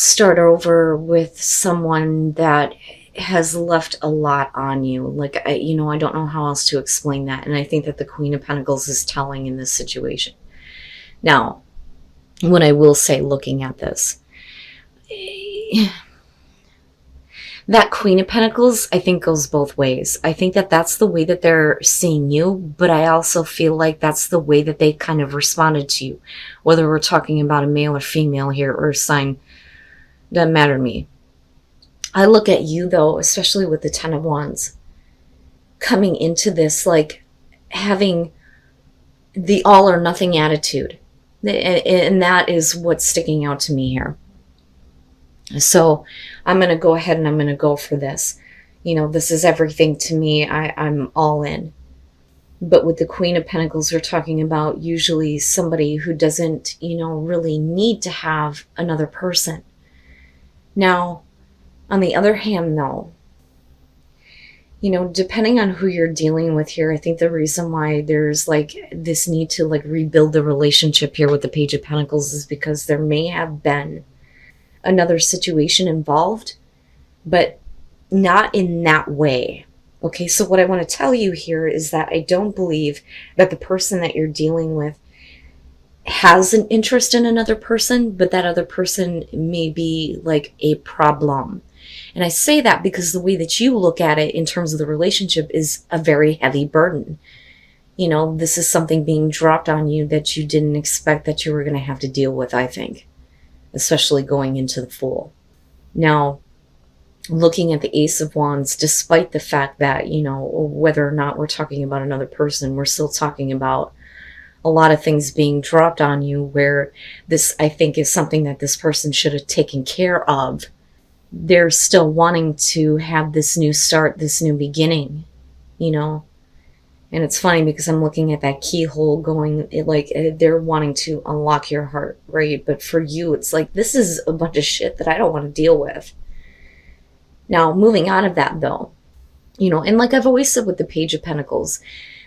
start over with someone that has left a lot on you. Like, I don't know how else to explain that. And I think that the Queen of Pentacles is telling in this situation. Now, what I will say looking at this, that Queen of Pentacles, I think, goes both ways. I think that that's the way that they're seeing you, but I also feel like that's the way that they kind of responded to you. Whether we're talking about a male or female here or a sign, doesn't matter to me. I look at you, though, especially with the Ten of Wands, coming into this, like, having the all or nothing attitude. And that is what's sticking out to me here. So I'm going to go ahead and I'm going to go for this. This is everything to me. I'm all in. But with the Queen of Pentacles, we're talking about usually somebody who doesn't, really need to have another person. Now, on the other hand, though, depending on who you're dealing with here, I think the reason why there's like this need to like rebuild the relationship here with the Page of Pentacles is because there may have been another situation involved, but not in that way. Okay, so what I want to tell you here is that I don't believe that the person that you're dealing with has an interest in another person, but that other person may be like a problem. And I say that because the way that you look at it in terms of the relationship is a very heavy burden. This is something being dropped on you that you didn't expect that you were going to have to deal with, I think, especially going into the Fool. Now, looking at the Ace of Wands, despite the fact that, whether or not we're talking about another person, we're still talking about a lot of things being dropped on you where this, I think, is something that this person should have taken care of. They're still wanting to have this new start, this new beginning, And it's funny because I'm looking at that keyhole going, like, they're wanting to unlock your heart, right? But for you, it's like, this is a bunch of shit that I don't want to deal with. Now, moving out of that, though, and like I've always said with the Page of Pentacles,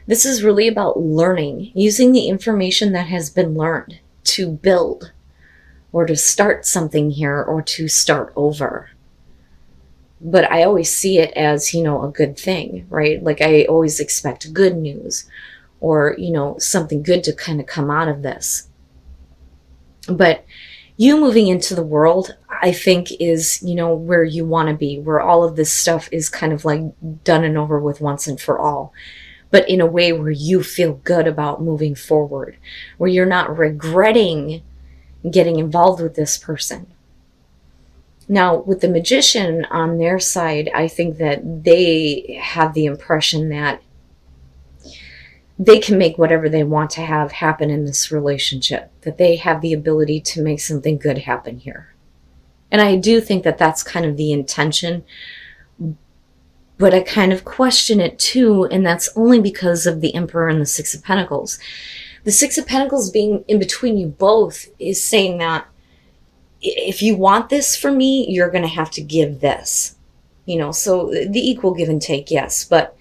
this is really about learning, using the information that has been learned to build or to start something here or to start over. But I always see it as, a good thing, right? Like I always expect good news or, something good to kind of come out of this. But you moving into the world, I think is, where you want to be, where all of this stuff is kind of like done and over with once and for all. But in a way where you feel good about moving forward, where you're not regretting getting involved with this person. Now, with the Magician on their side, I think that they have the impression that they can make whatever they want to have happen in this relationship, that they have the ability to make something good happen here. And I do think that that's kind of the intention, but I kind of question it too, and that's only because of the Emperor and the Six of Pentacles. The Six of Pentacles being in between you both is saying that if you want this from me, you're going to have to give this. So the equal give and take, yes. But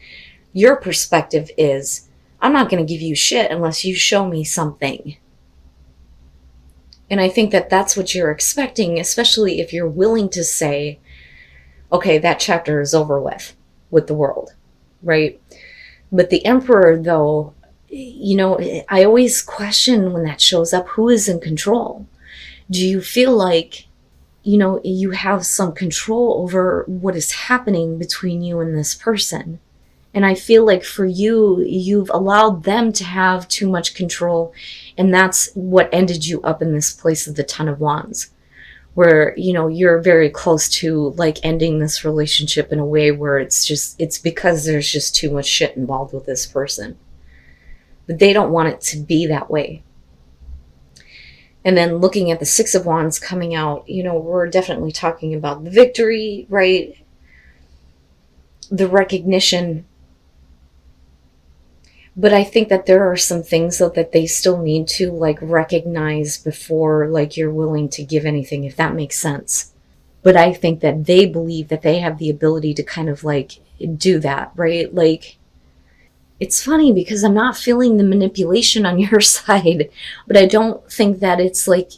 your perspective is, I'm not going to give you shit unless you show me something. And I think that that's what you're expecting, especially if you're willing to say, okay, that chapter is over with the world, right? But the Emperor, though, I always question when that shows up, who is in control? Do you feel like, you have some control over what is happening between you and this person? And I feel like for you, you've allowed them to have too much control. And that's what ended you up in this place of the Ten of Wands, where, you're very close to like ending this relationship in a way where it's because there's just too much shit involved with this person. But they don't want it to be that way. And then looking at the Six of Wands coming out, we're definitely talking about the victory, right? The recognition. But I think that there are some things though that they still need to like recognize before like you're willing to give anything, if that makes sense. But I think that they believe that they have the ability to kind of like do that, right? Like, it's funny because I'm not feeling the manipulation on your side, but I don't think that it's like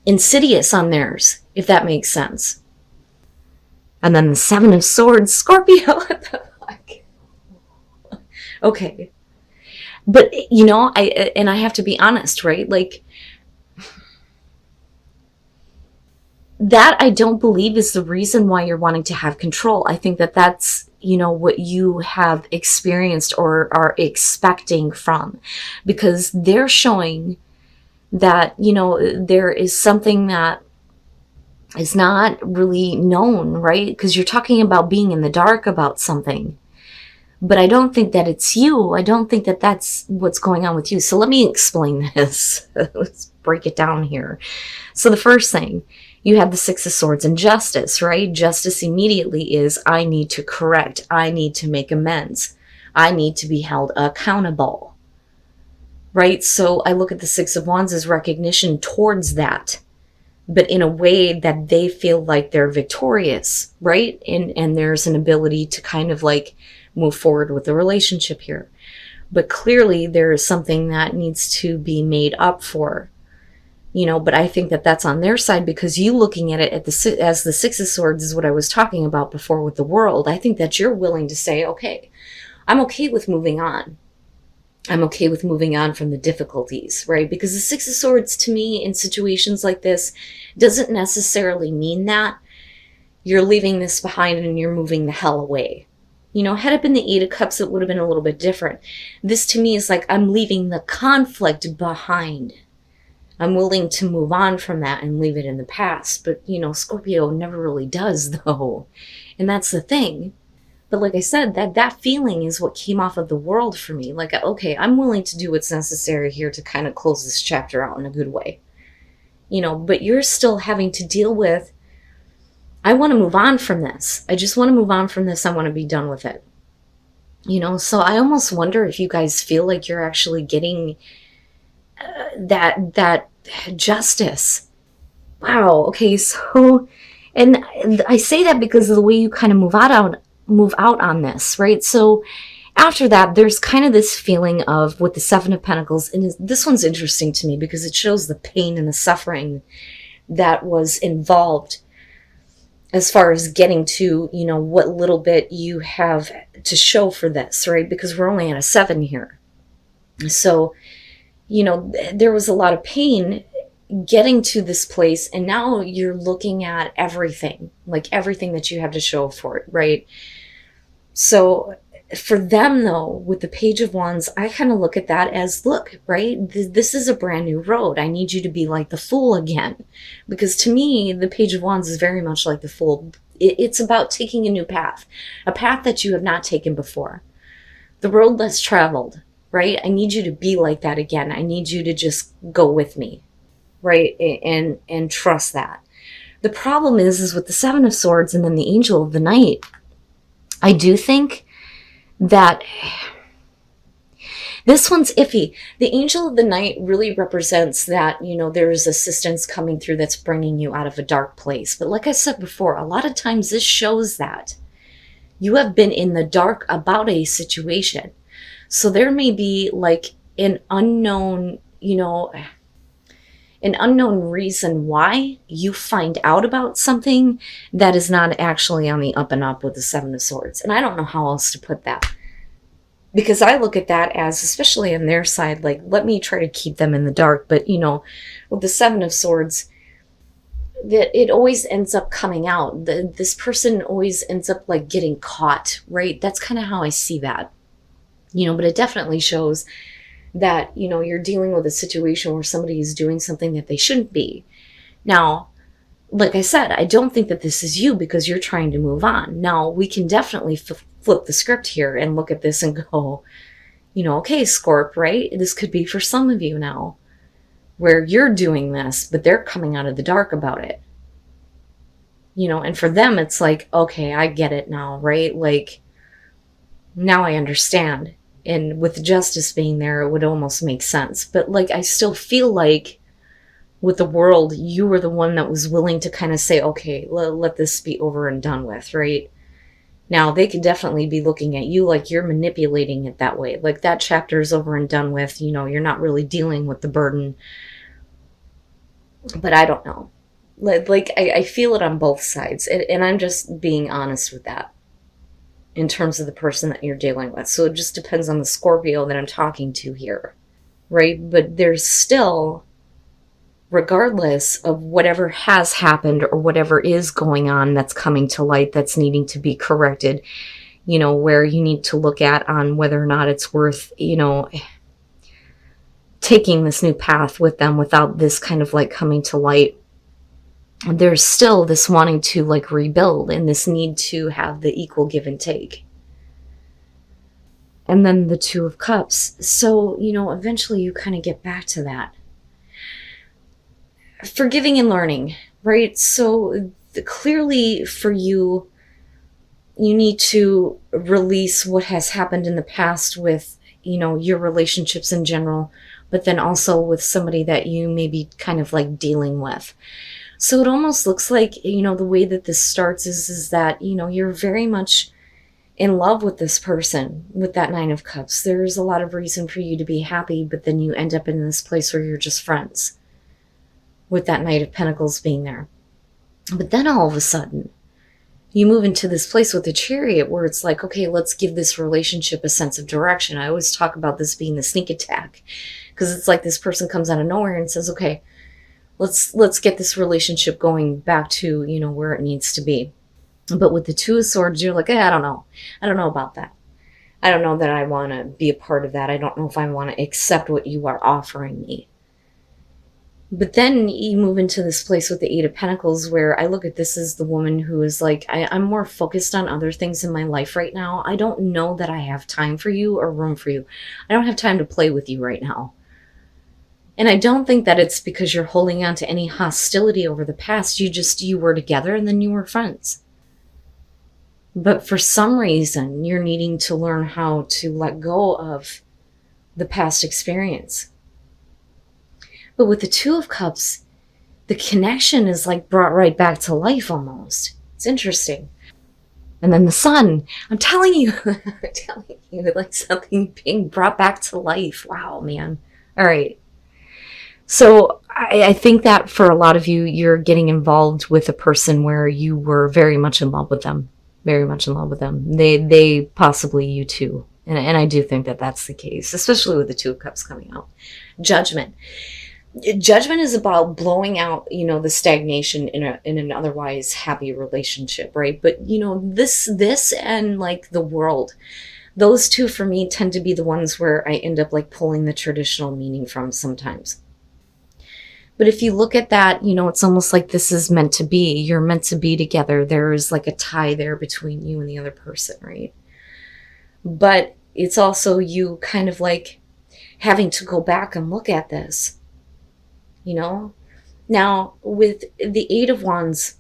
insidious on theirs, if that makes sense. And then the Seven of Swords, Scorpio. What the fuck? Okay. But, you know, I have to be honest, right? Like, that I don't believe is the reason why you're wanting to have control. I think that that's, you know, what you have experienced or are expecting from, because they're showing that, you know, there is something that is not really known, right? Because you're talking about being in the dark about something. But I don't think that it's you. I don't think that that's what's going on with you. So let me explain this. Let's break it down here. So the first thing, you have the Six of Swords and justice, right? Justice immediately is, I need to correct. I need to make amends. I need to be held accountable, right? So I look at the Six of Wands as recognition towards that, but in a way that they feel like they're victorious, right? And there's an ability to kind of like move forward with the relationship here. But clearly there is something that needs to be made up for, you know, but I think that that's on their side, because you looking at it as the Six of Swords is what I was talking about before with the world. I think that you're willing to say, okay, I'm okay with moving on. I'm okay with moving on from the difficulties, right? Because the Six of Swords to me in situations like this doesn't necessarily mean that you're leaving this behind and you're moving the hell away. You know, had it been the Eight of Cups, it would have been a little bit different. This to me is like, I'm leaving the conflict behind. I'm willing to move on from that and leave it in the past. But, you know, Scorpio never really does, though. And that's the thing. But like I said, that feeling is what came off of the world for me. Like, okay, I'm willing to do what's necessary here to kind of close this chapter out in a good way. You know, but you're still having to deal with, I want to move on from this. I just want to move on from this. I want to be done with it. You know, so I almost wonder if you guys feel like you're actually getting that justice. Wow. Okay. So, and I say that because of the way you kind of move out on this, right? So after that, there's kind of this feeling of with the Seven of Pentacles, and this one's interesting to me because it shows the pain and the suffering that was involved as far as getting to, you know, what little bit you have to show for this, right? Because we're only at a 7 here. So, you know, there was a lot of pain getting to this place, and now you're looking at everything, like everything that you have to show for it, right? So for them, though, with the Page of Wands, I kind of look at that as, look, right, this is a brand new road. I need you to be like the Fool again. Because to me, the Page of Wands is very much like the Fool. It's about taking a new path, a path that you have not taken before. The road less traveled, right? I need you to be like that again. I need you to just go with me, right? And trust that. The problem is with the Seven of Swords and then the Angel of the Night, I do think that this one's iffy. The Angel of the Night really represents that, you know, there is assistance coming through that's bringing you out of a dark place. But like I said before, a lot of times this shows that you have been in the dark about a situation. So there may be like an unknown, you know, an unknown reason why you find out about something that is not actually on the up and up with the Seven of Swords. And I don't know how else to put that. Because I look at that as, especially on their side, like, let me try to keep them in the dark. But, you know, with the Seven of Swords, that it always ends up coming out. This person always ends up like getting caught, right? That's kind of how I see that. You know, but it definitely shows that, you know, you're dealing with a situation where somebody is doing something that they shouldn't be. Now, like I said, I don't think that this is you because you're trying to move on. Now, we can definitely flip the script here and look at this and go, you know, okay, Scorp, right? This could be for some of you now where you're doing this, but they're coming out of the dark about it. You know, and for them, it's like, okay, I get it now, right? Like, now I understand. And with justice being there, it would almost make sense. But like, I still feel like with the world, you were the one that was willing to kind of say, okay, let this be over and done with, right? Now, they could definitely be looking at you like you're manipulating it that way. Like that chapter is over and done with, you know, you're not really dealing with the burden. You know, and for them, it's like, okay, I get it now, right? Like, now I understand. And with justice being there, it would almost make sense. But like, I still feel like with the world, you were the one that was willing to kind of say, okay, let this be over and done with, right? Now they could definitely be looking at you like you're manipulating it that way. Like that chapter is over and done with, you know, you're not really dealing with the burden. But I don't know. Like I feel it on both sides, and I'm just being honest with that in terms of the person that you're dealing with. So it just depends on the Scorpio that I'm talking to here, right? But there's still, regardless of whatever has happened or whatever is going on that's coming to light that's needing to be corrected, where you need to look at on whether or not it's worth, taking this new path with them without this kind of like coming to light. There's still this wanting to like rebuild and this need to have the equal give and take. And then the Two of Cups. So, eventually you kind of get back to that. Forgiving and learning, right? So clearly for you, you need to release what has happened in the past with, your relationships in general, but then also with somebody that you may be kind of like dealing with. So it almost looks like, the way that this starts is that, you're very much in love with this person with that Nine of Cups. There's a lot of reason for you to be happy, but then you end up in this place where you're just friends with that Knight of Pentacles being there. But then all of a sudden, you move into this place with the Chariot where it's like, okay, let's give this relationship a sense of direction. I always talk about this being the sneak attack, because it's like this person comes out of nowhere and says, okay, let's get this relationship going back to, where it needs to be. But with the Two of Swords, you're like, I don't know. I don't know about that. I don't know that I want to be a part of that. I don't know if I want to accept what you are offering me. But then you move into this place with the Eight of Pentacles where I look at this as the woman who is like, I'm more focused on other things in my life right now. I don't know that I have time for you or room for you. I don't have time to play with you right now. And I don't think that it's because you're holding on to any hostility over the past. You were together and then you were friends. But for some reason, you're needing to learn how to let go of the past experience. But with the Two of Cups, the connection is like brought right back to life almost. It's interesting. And then the Sun, I'm telling you, like something being brought back to life. Wow, man. All right. So I think that for a lot of you, you're getting involved with a person where you were very much in love with them. Very much in love with them. They possibly you too. And I do think that that's the case, especially with the Two of Cups coming out. Judgment. Judgment is about blowing out, the stagnation in an otherwise happy relationship, right? But, this and like the world, those two for me tend to be the ones where I end up like pulling the traditional meaning from sometimes. But if you look at that, it's almost like this is meant to be. You're meant to be together. There is like a tie there between you and the other person, right? But it's also you kind of like having to go back and look at this. Now with the Eight of Wands,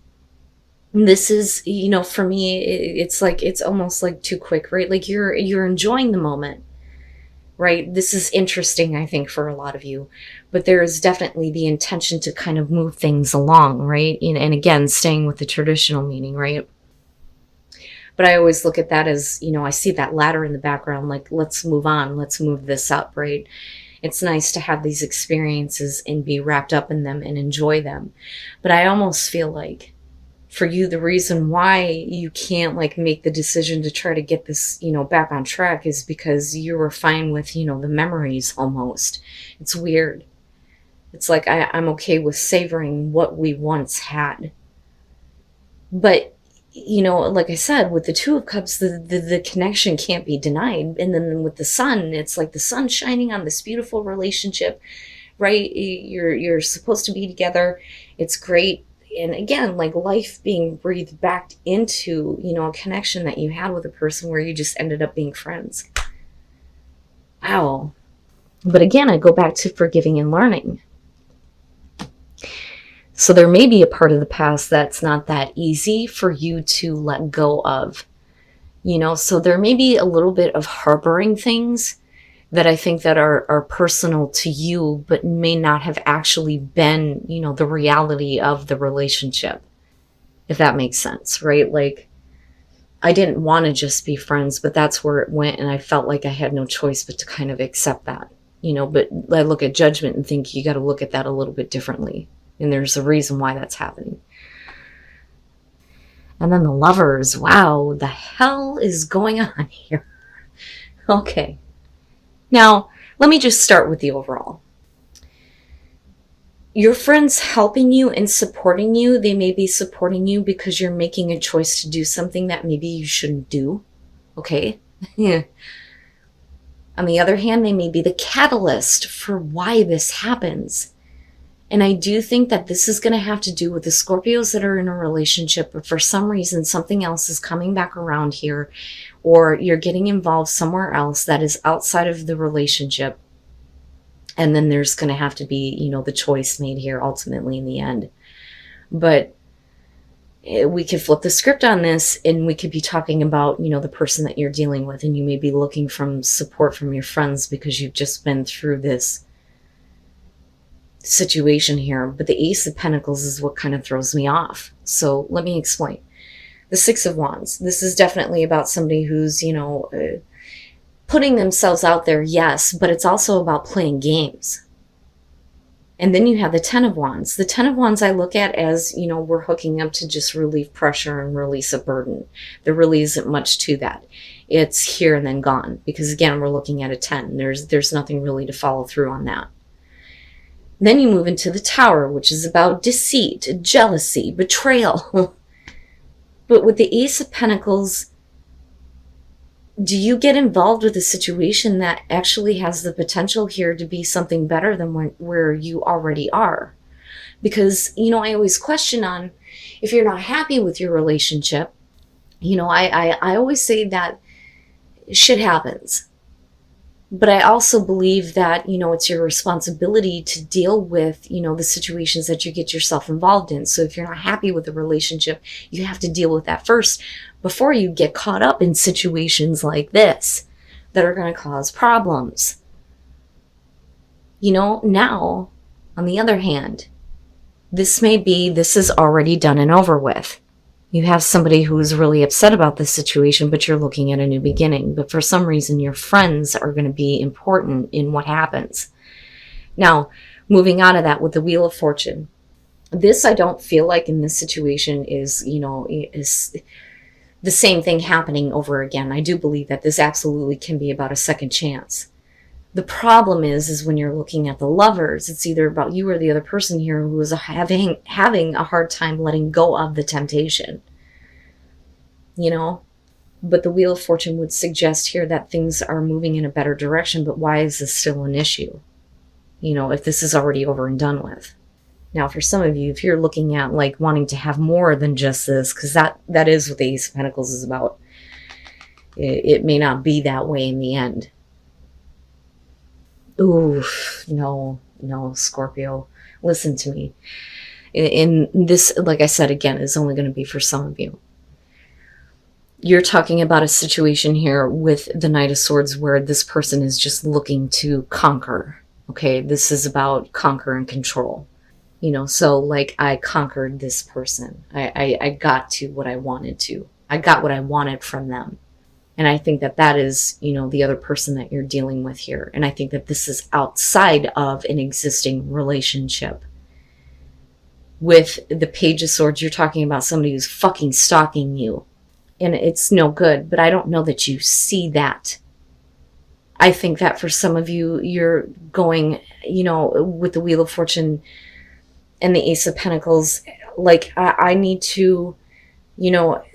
this is, for me, it's like, it's almost like too quick, right? Like you're enjoying the moment, right? This is interesting, I think, for a lot of you, but there is definitely the intention to kind of move things along, right? And again, staying with the traditional meaning, right? But I always look at that as, I see that ladder in the background, like, let's move on, let's move this up, right? It's nice to have these experiences and be wrapped up in them and enjoy them. But I almost feel like for you, the reason why you can't like make the decision to try to get this, back on track is because you were fine with, the memories almost. It's weird. It's like I'm okay with savoring what we once had. But like I said, with the Two of Cups, the connection can't be denied. And then with the Sun, it's like the sun shining on this beautiful relationship, right? You're supposed to be together. It's great. And again, like life being breathed back into, a connection that you had with a person where you just ended up being friends. Wow. But again, I go back to forgiving and learning. So there may be a part of the past that's not that easy for you to let go of, so there may be a little bit of harboring things that I think that are personal to you, but may not have actually been, the reality of the relationship, if that makes sense, right? Like I didn't want to just be friends, but that's where it went. And I felt like I had no choice but to kind of accept that, but I look at Judgment and think you got to look at that a little bit differently. And there's a reason why that's happening. And then the Lovers. Wow, the hell is going on here? Okay. Now, let me just start with the overall. Your friends helping you and supporting you, they may be supporting you because you're making a choice to do something that maybe you shouldn't do. Okay? Yeah. On the other hand, they may be the catalyst for why this happens. And I do think that this is going to have to do with the Scorpios that are in a relationship, but for some reason, something else is coming back around here, or you're getting involved somewhere else that is outside of the relationship. And then there's going to have to be, the choice made here ultimately in the end. But we could flip the script on this, and we could be talking about, the person that you're dealing with, and you may be looking for support from your friends because you've just been through this situation here. But the Ace of Pentacles is what kind of throws me off. So let me explain. The Six of Wands. This is definitely about somebody who's, putting themselves out there, yes, but it's also about playing games. And then you have the Ten of Wands. The Ten of Wands I look at as, we're hooking up to just relieve pressure and release a burden. There really isn't much to that. It's here and then gone. Because again, we're looking at a 10. There's nothing really to follow through on that. Then you move into the Tower, which is about deceit, jealousy, betrayal. But with the Ace of Pentacles, do you get involved with a situation that actually has the potential here to be something better than where you already are? Because, I always question on if you're not happy with your relationship, I always say that shit happens. But I also believe that, it's your responsibility to deal with, the situations that you get yourself involved in. So if you're not happy with the relationship, you have to deal with that first before you get caught up in situations like this that are going to cause problems. Now, on the other hand, this is already done and over with. You have somebody who's really upset about this situation, but you're looking at a new beginning. But for some reason, your friends are going to be important in what happens. Now, moving on to that with the Wheel of Fortune. This, I don't feel like in this situation is the same thing happening over again. I do believe that this absolutely can be about a second chance. The problem is when you're looking at the Lovers, it's either about you or the other person here who is having a hard time letting go of the temptation. But the Wheel of Fortune would suggest here that things are moving in a better direction, but why is this still an issue? If this is already over and done with. Now, for some of you, if you're looking at like wanting to have more than just this, because that is what the Ace of Pentacles is about, it may not be that way in the end. Ooh, no, Scorpio. Listen to me. In this, like I said, again, is only going to be for some of you. You're talking about a situation here with the Knight of Swords where this person is just looking to conquer. Okay, this is about conquer and control. So like I conquered this person. I got to what I wanted to. I got what I wanted from them. And I think that is, the other person that you're dealing with here. And I think that this is outside of an existing relationship. With the Page of Swords, you're talking about somebody who's fucking stalking you. And it's no good, but I don't know that you see that. I think that for some of you, you're going, with the Wheel of Fortune and the Ace of Pentacles, like I need to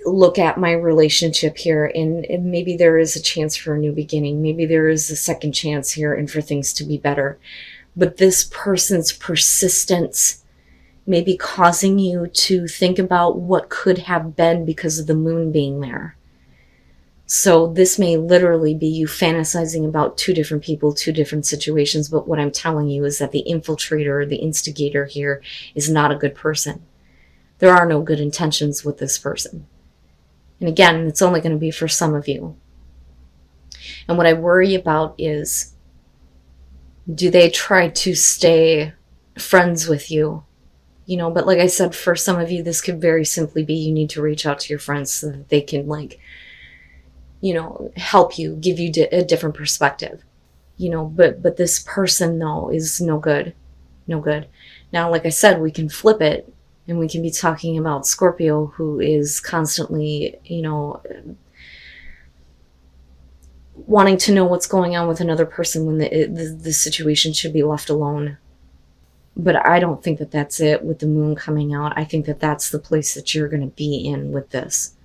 look at my relationship here, and maybe there is a chance for a new beginning. Maybe there is a second chance here and for things to be better. But this person's persistence may be causing you to think about what could have been because of the moon being there. So this may literally be you fantasizing about two different people, two different situations. But what I'm telling you is that the infiltrator, the instigator here is not a good person. There are no good intentions with this person. And again, it's only going to be for some of you. And what I worry about is, do they try to stay friends with you? But like I said, for some of you, this could very simply be you need to reach out to your friends so that they can help you, give you a different perspective. But this person, though, is no good. No good. Now, like I said, we can flip it and we can be talking about Scorpio, who is constantly, wanting to know what's going on with another person when the situation should be left alone. But I don't think that that's it with the moon coming out. I think that that's the place that you're going to be in with this.